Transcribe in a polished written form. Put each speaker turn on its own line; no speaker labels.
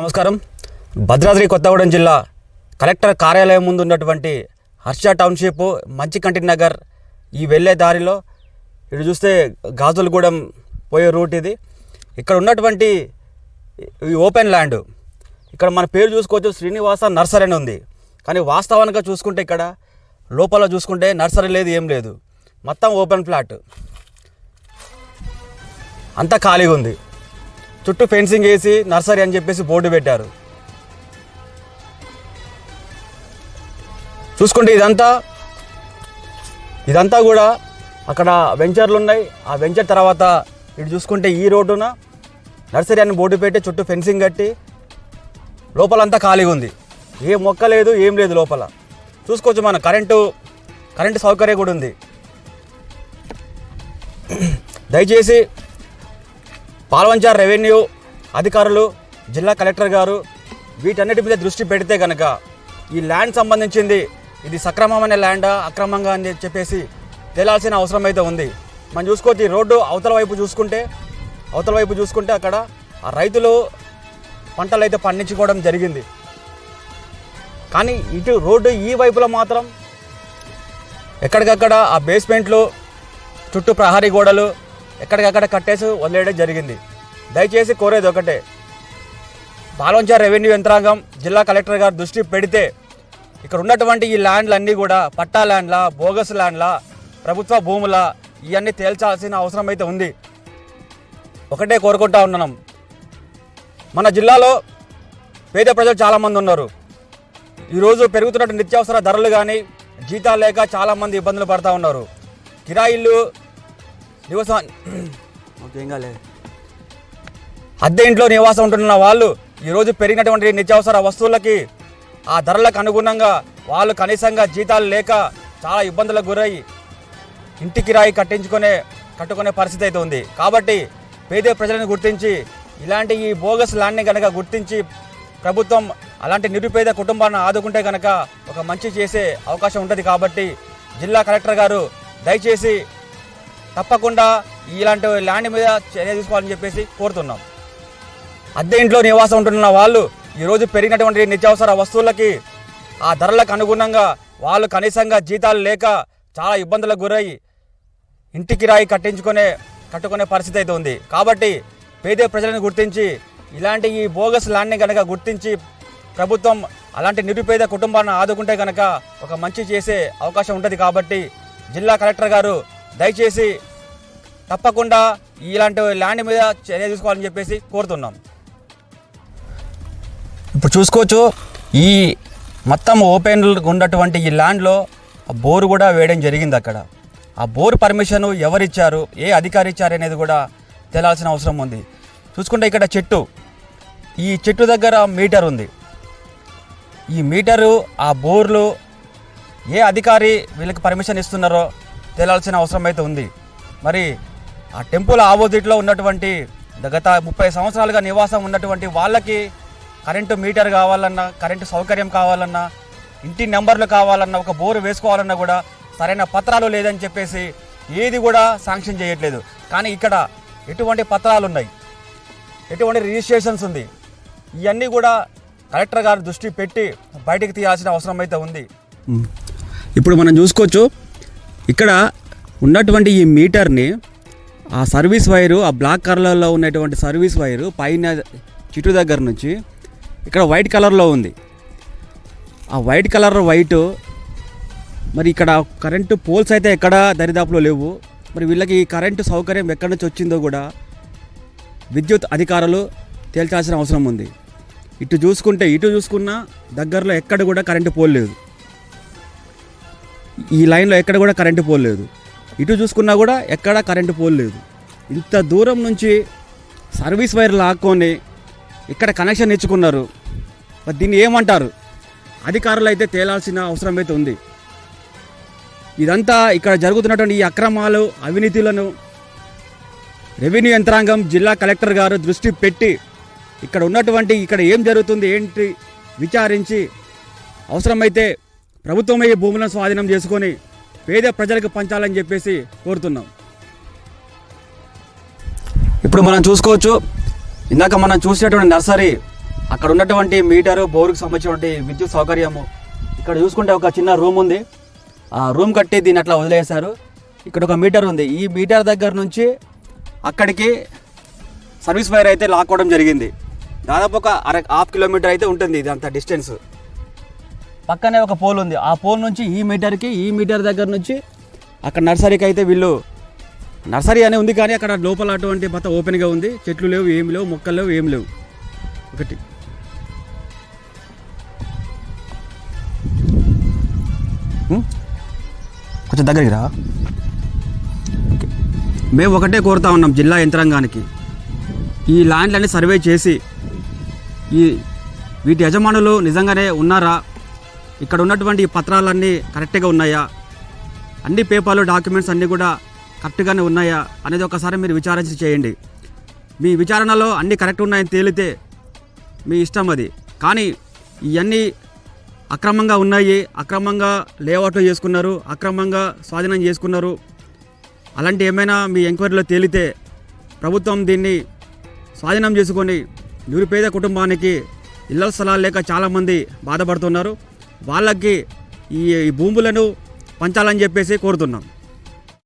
నమస్కారం. భద్రాద్రి కొత్తగూడెం జిల్లా కలెక్టర్ కార్యాలయం ముందు ఉన్నటువంటి హర్ష టౌన్షిప్ మంచికంటి నగర్ ఈ వెళ్ళే దారిలో ఇటు చూస్తే గాజులగూడెం పోయే రూట్ ఇది. ఇక్కడ ఉన్నటువంటి ఈ ఓపెన్ ల్యాండ్, ఇక్కడ మన పేరు చూసుకోవచ్చు శ్రీనివాస నర్సరీ అని ఉంది. కానీ వాస్తవానికి చూసుకుంటే ఇక్కడ లోపల చూసుకుంటే నర్సరీ లేదు, ఏం లేదు, మొత్తం ఓపెన్ ఫ్లాట్, అంతా ఖాళీగా ఉంది. చుట్టూ ఫెన్సింగ్ వేసి నర్సరీ అని చెప్పేసి బోర్డు పెట్టారు. చూసుకుంటే ఇదంతా కూడా అక్కడ వెంచర్లు ఉన్నాయి. ఆ వెంచర్ తర్వాత ఇటు చూసుకుంటే ఈ రోడ్డున నర్సరీ అని బోర్డు పెట్టి చుట్టూ ఫెన్సింగ్ కట్టి లోపలంతా ఖాళీగా ఉంది. ఏ మొక్క లేదు, ఏం లేదు. లోపల చూసుకోవచ్చు మన కరెంటు సౌకర్యం కూడా ఉంది. దయచేసి పాల్వంచర్ రెవెన్యూ అధికారులు, జిల్లా కలెక్టర్ గారు వీటన్నిటి మీద దృష్టి పెడితే కనుక ఈ ల్యాండ్ సంబంధించింది ఇది సక్రమమైన ల్యాండా అక్రమంగా అని చెప్పేసి తేలాల్సిన అవసరం అయితే ఉంది. మనం చూసుకోవచ్చు ఈ రోడ్డు అవతల వైపు చూసుకుంటే అక్కడ ఆ రైతులు పంటలు అయితే పండించుకోవడం జరిగింది. కానీ ఇటు రోడ్డు ఈ వైపులో మాత్రం ఎక్కడికక్కడ ఆ బేస్మెంట్లు, చుట్టూ ప్రహరీ గోడలు ఎక్కడికక్కడ కట్టేసి వదిలేయడం జరిగింది. దయచేసి కోరేది ఒకటే, పాల్వంచర్ రెవెన్యూ యంత్రాంగం, జిల్లా కలెక్టర్ గారు దృష్టి పెడితే ఇక్కడ ఉన్నటువంటి ఈ ల్యాండ్లన్నీ కూడా పట్టా ల్యాండ్లా, బోగస్ ల్యాండ్లా, ప్రభుత్వ భూముల, ఇవన్నీ తేల్చాల్సిన అవసరం అయితే ఉంది. ఒకటే కోరుకుంటా ఉన్నాం, మన జిల్లాలో పేద ప్రజలు చాలామంది ఉన్నారు. ఈరోజు పెరుగుతున్నట్టు నిత్యావసర ధరలు కానీ జీతాలు లేక చాలామంది ఇబ్బందులు పడుతూ ఉన్నారు. కిరాయిలు, అద్దె ఇంట్లో నివాసం ఉంటున్న వాళ్ళు ఈరోజు పెరిగినటువంటి నిత్యావసర వస్తువులకి ఆ ధరలకు అనుగుణంగా వాళ్ళు కనీసంగా జీతాలు లేక చాలా ఇబ్బందులకు గురై ఇంటి కిరాయి కట్టుకునే పరిస్థితి అయితే ఉంది. కాబట్టి పేద ప్రజలను గుర్తించి ఇలాంటి ఈ బోగస్ ల్యాండ్ని కనుక గుర్తించి ప్రభుత్వం అలాంటి నిరుపేద కుటుంబాన్ని ఆదుకుంటే కనుక ఒక మంచి చేసే అవకాశం ఉంటుంది. కాబట్టి జిల్లా కలెక్టర్ గారు దయచేసి తప్పకుండా ఇలాంటి ల్యాండ్ మీద చర్య తీసుకోవాలని చెప్పేసి కోరుతున్నాం. అద్దె ఇంట్లో నివాసం ఉంటున్న వాళ్ళు ఈరోజు పెరిగినటువంటి నిత్యావసర వస్తువులకి ఆ ధరలకు అనుగుణంగా వాళ్ళు కనీసంగా జీతాలు లేక చాలా ఇబ్బందులకు గురై ఇంటి కిరాయి కట్టుకునే పరిస్థితి అయితే ఉంది. కాబట్టి పేద ప్రజలను గుర్తించి ఇలాంటి ఈ బోగస్ ల్యాండ్ని కనుక గుర్తించి ప్రభుత్వం అలాంటి నిరుపేద కుటుంబాన్ని ఆదుకుంటే కనుక ఒక మంచి చేసే అవకాశం ఉంటుంది. కాబట్టి జిల్లా కలెక్టర్ గారు దయచేసి తప్పకుండా ఇలాంటి ల్యాండ్ మీద చర్య తీసుకోవాలని చెప్పేసి కోరుతున్నాం. ఇప్పుడు చూసుకోవచ్చు ఈ మొత్తం ఓపెన్ ఉన్నటువంటి ఈ ల్యాండ్లో బోరు కూడా వేయడం జరిగింది. అక్కడ ఆ బోరు పర్మిషన్ ఎవరిచ్చారు, ఏ అధికారి ఇచ్చారు అనేది కూడా తేలాల్సిన అవసరం ఉంది. చూసుకుంటే ఇక్కడ ఈ చెట్టు దగ్గర మీటర్ ఉంది. ఈ మీటరు, ఆ బోర్లు ఏ అధికారి వీళ్ళకి పర్మిషన్ ఇస్తున్నారో తేలాల్సిన అవసరం అయితే ఉంది. మరి ఆ టెంపుల్ ఆపోజిట్లో ఉన్నటువంటి గత 30 సంవత్సరాలుగా నివాసం ఉన్నటువంటి వాళ్ళకి కరెంటు మీటర్ కావాలన్నా, కరెంటు సౌకర్యం కావాలన్నా, ఇంటి నెంబర్లు కావాలన్నా, ఒక బోరు వేసుకోవాలన్నా కూడా సరైన పత్రాలు లేదని చెప్పేసి ఏది కూడా శాంక్షన్ చేయట్లేదు. కానీ ఇక్కడ ఎటువంటి పత్రాలు ఉన్నాయి, ఎటువంటి రిజిస్ట్రేషన్స్ ఉంది, ఇవన్నీ కూడా కలెక్టర్ గారు దృష్టి పెట్టి బయటికి తీయాల్సిన అవసరం అయితే ఉంది. ఇప్పుడు మనం చూసుకోవచ్చు ఇక్కడ ఉన్నటువంటి ఈ మీటర్ని ఆ సర్వీస్ వైరు, ఆ బ్లాక్ కలర్లో ఉన్నటువంటి సర్వీస్ వైరు పైన చిట్టు దగ్గర నుంచి ఇక్కడ వైట్ కలర్లో ఉంది. ఆ వైట్ మరి ఇక్కడ కరెంటు పోల్స్ అయితే ఎక్కడ దరిదాపులో లేవు. మరి వీళ్ళకి ఈ కరెంటు సౌకర్యం ఎక్కడి నుంచి వచ్చిందో కూడా విద్యుత్ అధికారులు తేల్చాల్సిన అవసరం ఉంది. ఇటు చూసుకున్నా దగ్గరలో ఎక్కడ కూడా కరెంటు పోల్ లేదు. ఈ లైన్లో ఎక్కడ కూడా కరెంటు పోల్ లేదు. ఇటు చూసుకున్నా కూడా ఎక్కడ కరెంటు పోల్ లేదు. ఇంత దూరం నుంచి సర్వీస్ వైర్ లాక్కొని ఇక్కడ కనెక్షన్ ఇచ్చుకున్నారు. దీన్ని ఏమంటారు? అధికారులు అయితే తేలాల్సిన అవసరం అయితే ఉంది. ఇదంతా ఇక్కడ జరుగుతున్నటువంటి ఈ అక్రమాలు, అవినీతులను రెవెన్యూ యంత్రాంగం, జిల్లా కలెక్టర్ గారు దృష్టి పెట్టి ఇక్కడ ఏం జరుగుతుంది ఏంటి విచారించి అవసరమైతే ప్రభుత్వమే ఈ భూములను స్వాధీనం చేసుకొని పేద ప్రజలకు పంచాలని చెప్పేసి కోరుతున్నాం. ఇప్పుడు మనం చూసుకోవచ్చు, ఇందాక మనం చూసేటువంటి నర్సరీ అక్కడ ఉన్నటువంటి మీటరు బోరుకు సంబంధించినటువంటి విద్యుత్ సౌకర్యము. ఇక్కడ చూసుకుంటే ఒక చిన్న రూమ్ ఉంది, ఆ రూమ్ కట్టి దీన్ని అట్లా వదిలేశారు. ఇక్కడ ఒక మీటర్ ఉంది, ఈ మీటర్ దగ్గర నుంచి అక్కడికి సర్వీస్ వైర్ అయితే లాక్కోవడం జరిగింది. దాదాపు ఒక హాఫ్ కిలోమీటర్ అయితే ఉంటుంది ఇది అంత డిస్టెన్స్. పక్కనే ఒక పోల్ ఉంది, ఆ పోల్ నుంచి ఈ మీటర్ దగ్గర నుంచి అక్కడ నర్సరీకి అయితే వీళ్ళు నర్సరీ అనే ఉంది కానీ అక్కడ లోపల అటువంటి మొత్తం ఓపెన్గా ఉంది, చెట్లు లేవు, ఏమి లేవు, మొక్కలు లేవు, ఏమి లేవు. ఒకటి కొంచెం దగ్గరికి రా. మేము ఒకటే కోరుతా ఉన్నాం జిల్లా యంత్రాంగానికి, ఈ ల్యాండ్లన్నీ సర్వే చేసి వీటి యజమానులు నిజంగానే ఉన్నారా, ఇక్కడ ఉన్నటువంటి పత్రాలన్నీ కరెక్ట్గా ఉన్నాయా, అన్ని పేపర్లు డాక్యుమెంట్స్ అన్నీ కూడా కరెక్ట్గానే ఉన్నాయా అనేది ఒకసారి మీరు విచారించి చేయండి. మీ విచారణలో అన్నీ కరెక్ట్ ఉన్నాయని తేలితే మీ ఇష్టం అది. కానీ ఇవన్నీ అక్రమంగా ఉన్నాయి, అక్రమంగా లేఅవుట్లు చేసుకున్నారు, అక్రమంగా స్వాధీనం చేసుకున్నారు, అలాంటి ఏమైనా మీ ఎంక్వైరీలో తేలితే ప్రభుత్వం దీన్ని స్వాధీనం చేసుకొని నిరుపేద కుటుంబానికి ఇళ్ల స్థలాలు లేక చాలామంది బాధపడుతున్నారు, వాళ్ళకి ఈ భూములను పంచాలని చెప్పేసి కోరుతున్నాం.